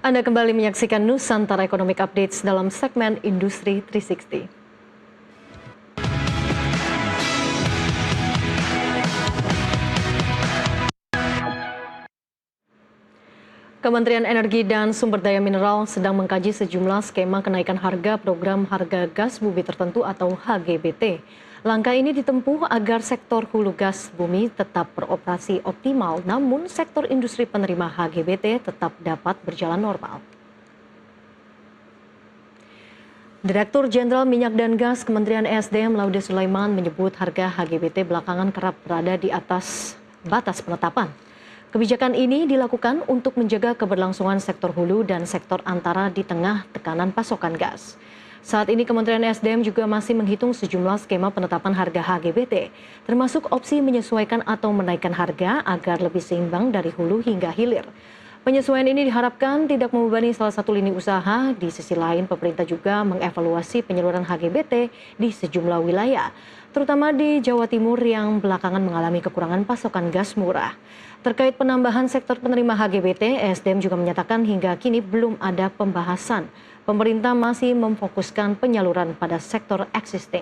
Anda kembali menyaksikan Nusantara Economic Updates dalam segmen Industri 360. Kementerian Energi dan Sumber Daya Mineral sedang mengkaji sejumlah skema kenaikan harga program harga gas bumi tertentu atau HGBT. Langkah ini ditempuh agar sektor hulu gas bumi tetap beroperasi optimal, namun sektor industri penerima HGBT tetap dapat berjalan normal. Direktur Jenderal Minyak dan Gas Kementerian ESDM Laude Sulaiman menyebut harga HGBT belakangan kerap berada di atas batas penetapan. Kebijakan ini dilakukan untuk menjaga keberlangsungan sektor hulu dan sektor antara di tengah tekanan pasokan gas. Saat ini Kementerian ESDM juga masih menghitung sejumlah skema penetapan harga HGBT, termasuk opsi menyesuaikan atau menaikkan harga agar lebih seimbang dari hulu hingga hilir. Penyesuaian ini diharapkan tidak membebani salah satu lini usaha. Di sisi lain, pemerintah juga mengevaluasi penyaluran HGBT di sejumlah wilayah, terutama di Jawa Timur yang belakangan mengalami kekurangan pasokan gas murah. Terkait penambahan sektor penerima HGBT, ESDM juga menyatakan hingga kini belum ada pembahasan. Pemerintah masih memfokuskan penyaluran pada sektor existing.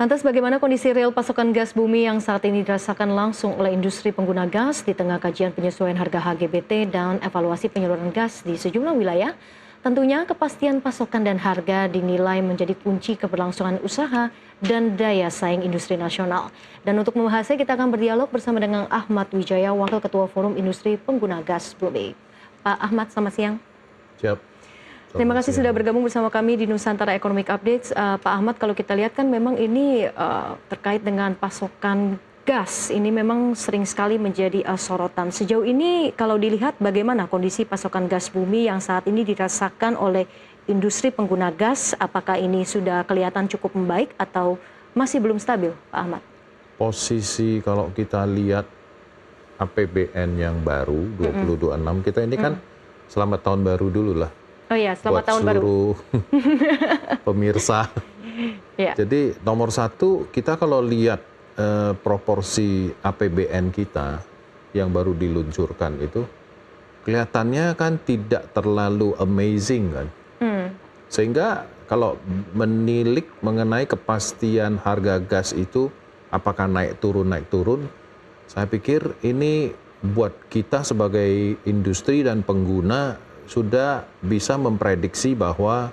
Lantas bagaimana kondisi real pasokan gas bumi yang saat ini dirasakan langsung oleh industri pengguna gas di tengah kajian penyesuaian harga HGBT dan evaluasi penyaluran gas di sejumlah wilayah? Tentunya kepastian pasokan dan harga dinilai menjadi kunci keberlangsungan usaha dan daya saing industri nasional. Dan untuk membahasnya kita akan berdialog bersama dengan Ahmad Wijaya, Wakil Ketua Forum Industri Pengguna Gas Bumi. Pak Ahmad, selamat siang. Siap. Terima kasih sudah bergabung bersama kami di Nusantara Economic Updates. Pak Ahmad, kalau kita lihat kan memang ini terkait dengan pasokan gas, ini memang sering sekali menjadi sorotan. Sejauh ini kalau dilihat bagaimana kondisi pasokan gas bumi yang saat ini dirasakan oleh industri pengguna gas, apakah ini sudah kelihatan cukup membaik atau masih belum stabil, Pak Ahmad? Posisi kalau kita lihat APBN yang baru 2026, kita ini kan selamat tahun baru dulu lah. Oh iya, selamat tahun baru. Buat seluruh pemirsa. Ya. Jadi nomor satu, kita kalau lihat proporsi APBN kita yang baru diluncurkan itu, kelihatannya kan tidak terlalu amazing kan. Sehingga kalau menilik mengenai kepastian harga gas itu, apakah naik turun, saya pikir ini buat kita sebagai industri dan pengguna sudah bisa memprediksi bahwa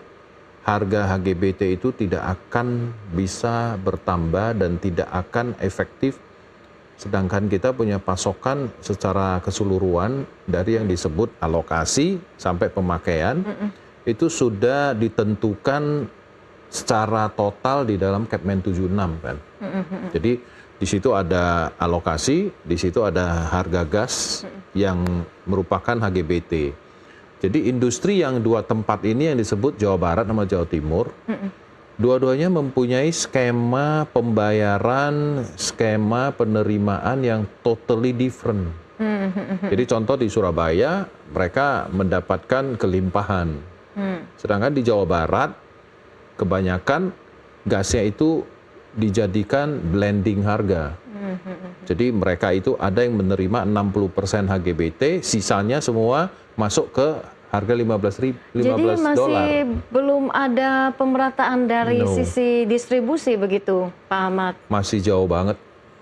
harga HGBT itu tidak akan bisa bertambah dan tidak akan efektif, sedangkan kita punya pasokan secara keseluruhan dari yang disebut alokasi sampai pemakaian, itu sudah ditentukan secara total di dalam Kepmen 76 kan. Jadi di situ ada alokasi, di situ ada harga gas yang merupakan HGBT. Jadi industri yang dua tempat ini yang disebut Jawa Barat sama Jawa Timur, dua-duanya mempunyai skema pembayaran, skema penerimaan yang totally different. Jadi contoh di Surabaya, mereka mendapatkan kelimpahan. Sedangkan di Jawa Barat, kebanyakan gasnya itu dijadikan blending harga. Jadi mereka itu ada yang menerima 60% HGBT, sisanya semua masuk ke harga 15 dolar. Jadi masih belum ada pemerataan dari sisi distribusi begitu, Pak Ahmad? Masih jauh banget.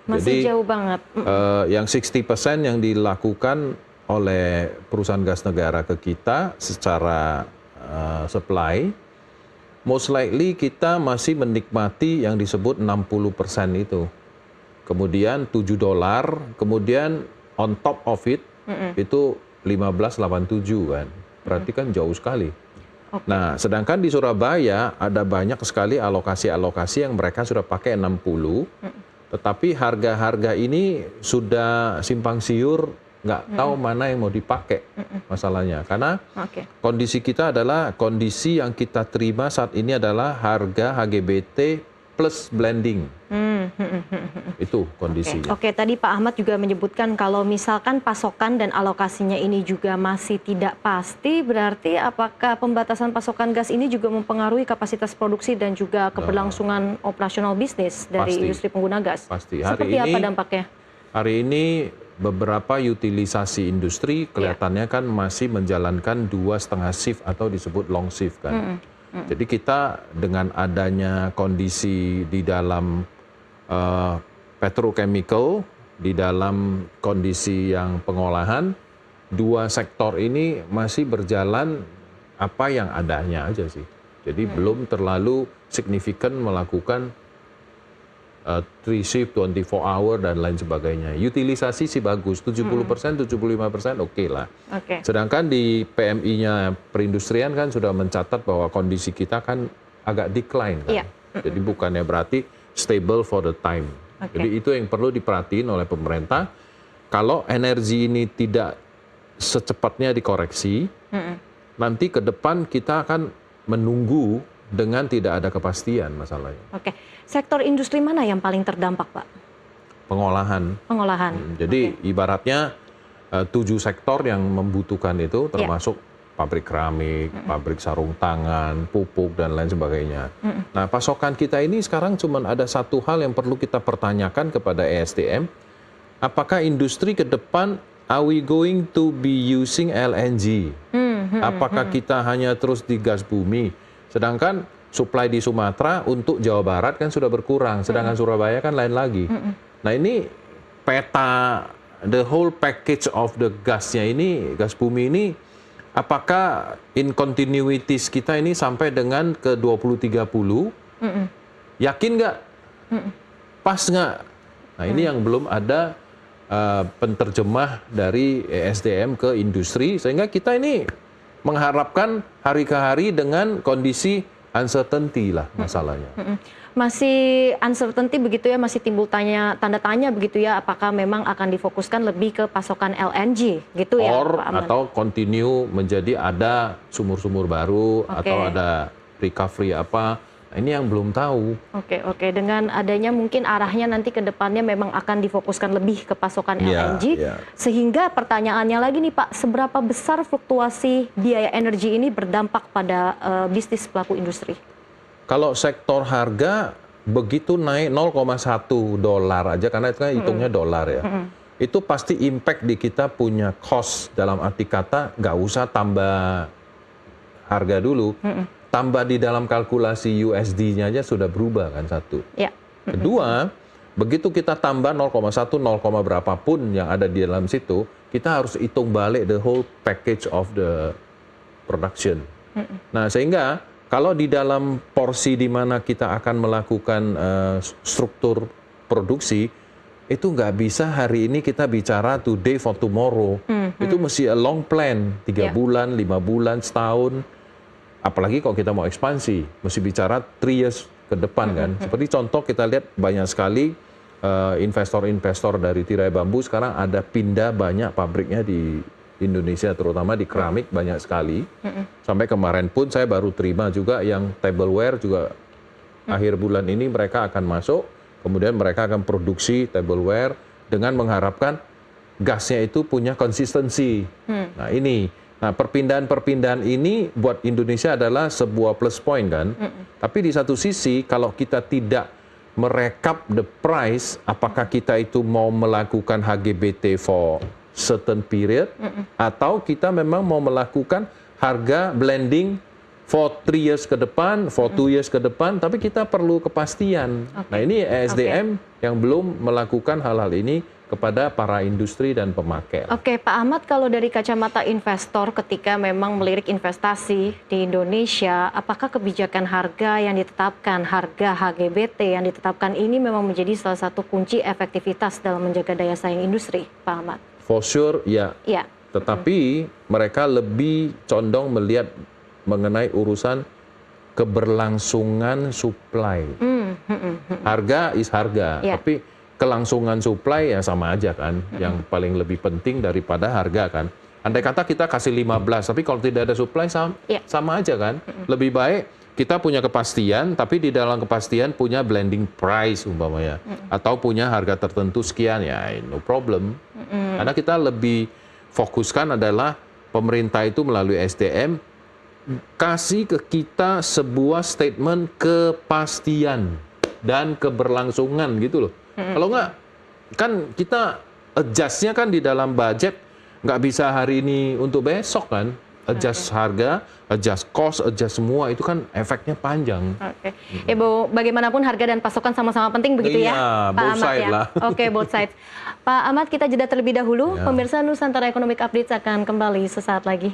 Masih jauh banget. Yang 60% yang dilakukan oleh perusahaan gas negara ke kita secara supply, most likely kita masih menikmati yang disebut 60% itu. Kemudian 7 dolar, kemudian on top of it, itu 15,87 kan. Berarti kan jauh sekali. Nah, sedangkan di Surabaya ada banyak sekali alokasi-alokasi yang mereka sudah pakai 60, tetapi harga-harga ini sudah simpang siur, nggak tahu mana yang mau dipakai masalahnya. Karena kondisi kita adalah, kondisi yang kita terima saat ini adalah harga HGBT plus blending. Itu kondisinya. Oke, tadi Pak Ahmad juga menyebutkan kalau misalkan pasokan dan alokasinya ini juga masih tidak pasti, berarti apakah pembatasan pasokan gas ini juga mempengaruhi kapasitas produksi dan juga keberlangsungan operasional bisnis dari Pasti. industri pengguna gas? Pasti. Seperti apa dampaknya? Hari ini beberapa utilisasi industri kelihatannya kan masih menjalankan 2,5 shift atau disebut long shift kan. Jadi kita dengan adanya kondisi di dalam petrochemical, di dalam kondisi yang pengolahan, dua sektor ini masih berjalan apa yang adanya aja sih. Jadi belum terlalu signifikan melakukan 3 shift, 24 hour dan lain sebagainya. Utilisasi sih bagus, 70%, 75% oke lah. Sedangkan di PMI-nya perindustrian kan sudah mencatat bahwa kondisi kita kan agak decline kan. Jadi bukannya berarti stable for the time. Jadi itu yang perlu diperhatiin oleh pemerintah. Kalau energi ini tidak secepatnya dikoreksi, nanti ke depan kita akan menunggu dengan tidak ada kepastian masalahnya. Sektor industri mana yang paling terdampak, Pak? Pengolahan. Jadi ibaratnya 7 sektor yang membutuhkan itu, termasuk pabrik keramik, pabrik sarung tangan, pupuk, dan lain sebagainya. Nah, pasokan kita ini sekarang cuma ada satu hal yang perlu kita pertanyakan kepada ESDM. Apakah industri ke depan, are we going to be using LNG? Apakah kita hanya terus di gas bumi? Sedangkan supply di Sumatera untuk Jawa Barat kan sudah berkurang, sedangkan Surabaya kan lain lagi. Nah ini peta, the whole package of the gasnya ini, gas bumi ini, apakah in continuities kita ini sampai dengan ke 2030? Yakin nggak? Pas nggak? Nah ini yang belum ada penterjemah dari ESDM ke industri, sehingga kita ini mengharapkan hari ke hari dengan kondisi uncertainty lah masalahnya. Masih uncertainty begitu ya, masih timbul tanda tanya begitu ya, apakah memang akan difokuskan lebih ke pasokan LNG gitu ya, Pak Aman? Atau continue menjadi ada sumur-sumur baru atau ada recovery apa. Nah, ini yang belum tahu. Oke. Dengan adanya mungkin arahnya nanti ke depannya memang akan difokuskan lebih ke pasokan LNG. Sehingga pertanyaannya lagi nih Pak, seberapa besar fluktuasi biaya energi ini berdampak pada bisnis pelaku industri? Kalau sektor harga begitu naik 0,1 dolar aja, karena itu kan hitungnya dolar ya. Itu pasti impact di kita punya cost, dalam arti kata nggak usah tambah harga dulu. Tambah di dalam kalkulasi USD-nya aja sudah berubah kan satu. Kedua, begitu kita tambah 0,1, 0, berapapun yang ada di dalam situ, kita harus hitung balik the whole package of the production. Nah, sehingga kalau di dalam porsi di mana kita akan melakukan struktur produksi, itu nggak bisa hari ini kita bicara today for tomorrow. Itu mesti a long plan, 3 bulan, 5 bulan, setahun. Apalagi kalau kita mau ekspansi, mesti bicara 3 years ke depan kan. Seperti contoh kita lihat banyak sekali investor-investor dari tirai bambu sekarang ada pindah banyak pabriknya di Indonesia, terutama di keramik banyak sekali. Sampai kemarin pun saya baru terima juga yang tableware juga akhir bulan ini mereka akan masuk, kemudian mereka akan produksi tableware dengan mengharapkan gasnya itu punya konsistensi. Nah ini. Nah, perpindahan-perpindahan ini buat Indonesia adalah sebuah plus point kan. Tapi di satu sisi kalau kita tidak merekap the price, apakah kita itu mau melakukan HGBT for certain period atau kita memang mau melakukan harga blending for 3 years ke depan, for 2 years ke depan, tapi kita perlu kepastian. Nah, ini ESDM yang belum melakukan hal-hal ini kepada para industri dan pemakai. Pak Ahmad, kalau dari kacamata investor ketika memang melirik investasi di Indonesia, apakah kebijakan harga yang ditetapkan, harga HGBT yang ditetapkan ini memang menjadi salah satu kunci efektivitas dalam menjaga daya saing industri, Pak Ahmad? For sure, ya. Tetapi mereka lebih condong melihat mengenai urusan keberlangsungan supply. Harga is harga, tapi kelangsungan supply ya sama aja kan, yang paling lebih penting daripada harga kan. Andai kata kita kasih 15, tapi kalau tidak ada supply sama aja kan. Lebih baik kita punya kepastian, tapi di dalam kepastian punya blending price umpamanya. Atau punya harga tertentu sekian, ya no problem. Karena kita lebih fokuskan adalah pemerintah itu melalui SDM kasih ke kita sebuah statement kepastian dan keberlangsungan gitu loh. Kalau enggak, kan kita adjust-nya kan di dalam budget, nggak bisa hari ini untuk besok kan. Adjust harga, adjust cost, adjust semua, itu kan efeknya panjang. Oke. Ibu, bagaimanapun harga dan pasokan sama-sama penting begitu ya, Pak both Ahmad side ya? lah. Oke, both sides. Pak Ahmad, kita jeda terlebih dahulu. Pemirsa Nusantara Economic Updates akan kembali sesaat lagi.